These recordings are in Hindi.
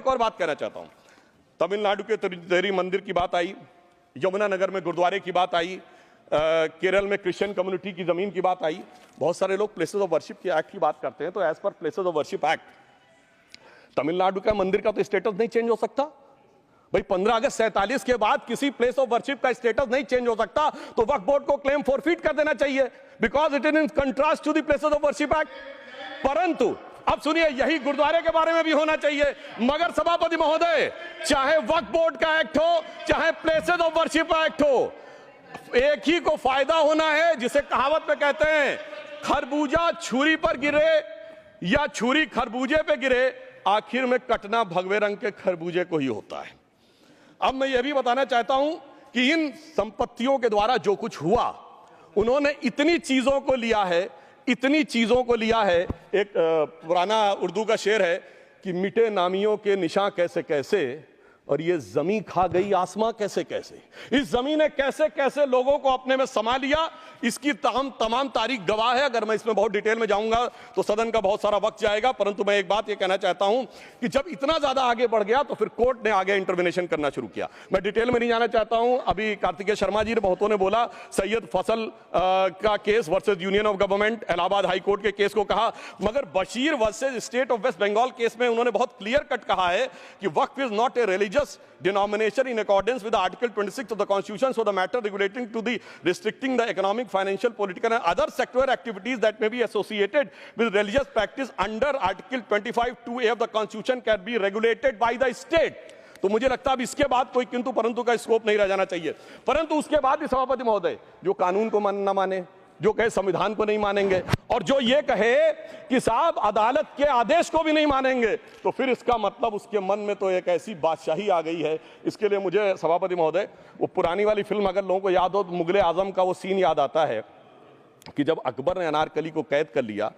एक और बात कहना चाहता हूं। तमिलनाडु के तिरुचेरी मंदिर की बात आई, यमुनानगर में गुरुद्वारे की बात आई, केरल में क्रिश्चियन कम्युनिटी की जमीन की बात आई। बहुत सारे लोग प्लेसेस ऑफ वर्शिप के एक्ट की बात करते हैं, तो as per places of worship act Tamil Nadu का मंदिर का तो स्टेटस नहीं चेंज हो सकता भाई। 15 अगस्त 47 के बाद किसी प्लेस ऑफ वर्शिप का स्टेटस नहीं चेंज हो सकता, तो वक्फ बोर्ड को क्लेम फॉरफिट कर देना चाहिए, because it is in contrast to the places of worship act. परंतु अब सुनिए, यही गुरुद्वारे के बारे में भी होना चाहिए। मगर सभापति महोदय, चाहे वक्फ बोर्ड का एक्ट हो, चाहे प्लेसेस ऑफ वर्शिप एक्ट हो, एक ही को फायदा होना है, जिसे कहावत में कहते हैं खरबूजा छुरी पर गिरे या छुरी खरबूजे पे गिरे, आखिर में कटना भगवे रंग के खरबूजे को ही होता है। अब मैं यह भी बताना चाहता हूं कि इन संपत्तियों के द्वारा जो कुछ हुआ, उन्होंने इतनी चीजों को लिया है, इतनी चीजों को लिया है। एक पुराना उर्दू का शेर है कि मिटे नामियों के निशान कैसे कैसे, और ये जमीन खा गई आसमां कैसे कैसे। इस जमीन ने कैसे कैसे लोगों को अपने में समा लिया, इसकी तमाम तारीख गवाह है। अगर मैं इसमें बहुत डिटेल में जाऊंगा तो सदन का बहुत सारा वक्त जाएगा, परंतु मैं एक बात ये कहना चाहता हूं कि जब इतना ज्यादा आगे बढ़ गया तो फिर कोर्ट ने आगे इंटरवेंशन करना शुरू किया। मैं डिटेल में नहीं जाना चाहता हूं। अभी कार्तिकेय शर्मा जी ने बहुतों ने बोला सैयद फसल का case versus Union of Government, Allahabad High Court के केस को कहा, मगर Bashir versus State of West Bengal case में उन्होंने बहुत क्लियर कट कहा है कि waqf is not a religious denomination in accordance with Article 26 of the Constitution, so the matter relating to the restricting the economic, financial, political and other sectoral activities that may be associated with religious practice under Article 25(2)(a) of the Constitution can be regulated by the state। तो मुझे लगता है अब इसके बाद कोई किंतु परंतु का स्कोप नहीं रह जाना चाहिए। परंतु उसके बाद भी सभापति महोदय, जो कानून को न माने, जो कहे संविधान को नहीं मानेंगे, और जो ये कहे कि साहब अदालत के आदेश को भी नहीं मानेंगे, तो फिर इसका मतलब उसके मन में तो एक ऐसी बादशाही आ गई है। इसके लिए मुझे सभापति महोदय, वो पुरानी वाली फिल्म अगर लोगों को याद हो तो मुगले आजम का वो सीन याद आता है कि जब अकबर ने अनारकली को कैद कर लिया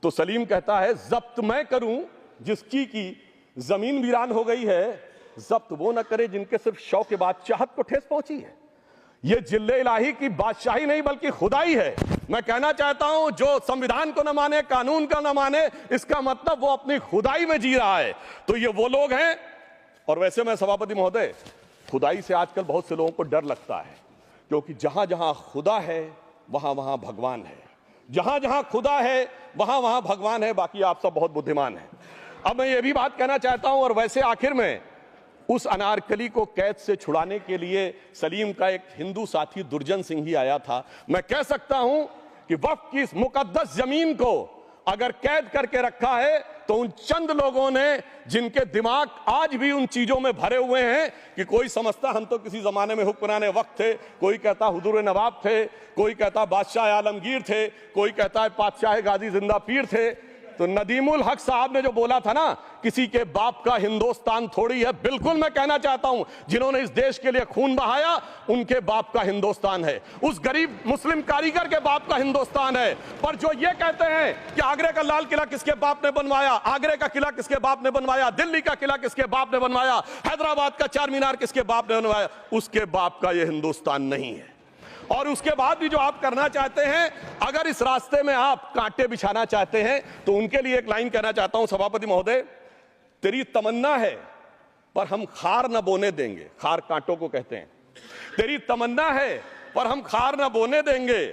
तो सलीम कहता है जब्त मैं करूं जिसकी की जमीन वीरान हो गई है, जब्त वो न करे जिनके सिर्फ शौ के बाद चाहत को ठेस पहुंची है। ये जिल्ले इलाही की बादशाही नहीं बल्कि खुदाई है। मैं कहना चाहता हूं जो संविधान को न माने, कानून का न माने, इसका मतलब वो अपनी खुदाई में जी रहा है। तो ये वो लोग हैं। और वैसे मैं सभापति महोदय, खुदाई से आजकल बहुत से लोगों को डर लगता है, क्योंकि जहां जहां खुदा है वहां वहां भगवान है, जहां जहां खुदा है वहां वहां भगवान है। बाकी आप सब बहुत बुद्धिमान हैं। अब मैं ये भी बात कहना चाहता हूं, और वैसे आखिर में उस अनारकली को कैद से छुड़ाने के लिए सलीम का एक हिंदू साथी दुर्जन सिंह ही आया था। मैं कह सकता हूं कि वक्फ की इस मुकद्दस जमीन को अगर कैद करके रखा है तो उन चंद लोगों ने, जिनके दिमाग आज भी उन चीजों में भरे हुए हैं कि कोई समझता हम तो किसी जमाने में हुक्मरान वक्त थे, कोई कहता हुजूर नवाब थे, कोई कहता बादशाह आलमगीर थे, कोई कहता है बादशाह गाजी जिंदा पीर थे। तो नदीमुल हक साहब ने जो बोला था ना, किसी के बाप का हिंदुस्तान थोड़ी है, बिल्कुल मैं कहना चाहता हूं जिन्होंने इस देश के लिए खून बहाया उनके बाप का हिंदुस्तान है, उस गरीब मुस्लिम कारीगर के बाप का हिंदुस्तान है। पर जो ये कहते हैं कि आगरे का लाल किला किसके बाप ने बनवाया, आगरे का किला किसके बाप ने बनवाया, दिल्ली का किला किसके बाप ने बनवाया, हैदराबाद का चार मीनार किसके बाप ने बनवाया, उसके बाप का यह हिंदुस्तान नहीं है। और उसके बाद भी जो आप करना चाहते हैं, अगर इस रास्ते में आप कांटे बिछाना चाहते हैं, तो उनके लिए एक लाइन कहना चाहता हूं सभापति महोदय, तेरी तमन्ना है पर हम खार न बोने देंगे, खार कांटों को कहते हैं, तेरी तमन्ना है पर हम खार न बोने देंगे,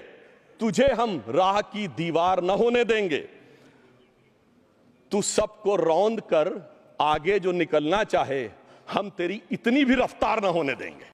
तुझे हम राह की दीवार न होने देंगे, तू सबको रौंद कर आगे जो निकलना चाहे हम तेरी इतनी भी रफ्तार न होने देंगे।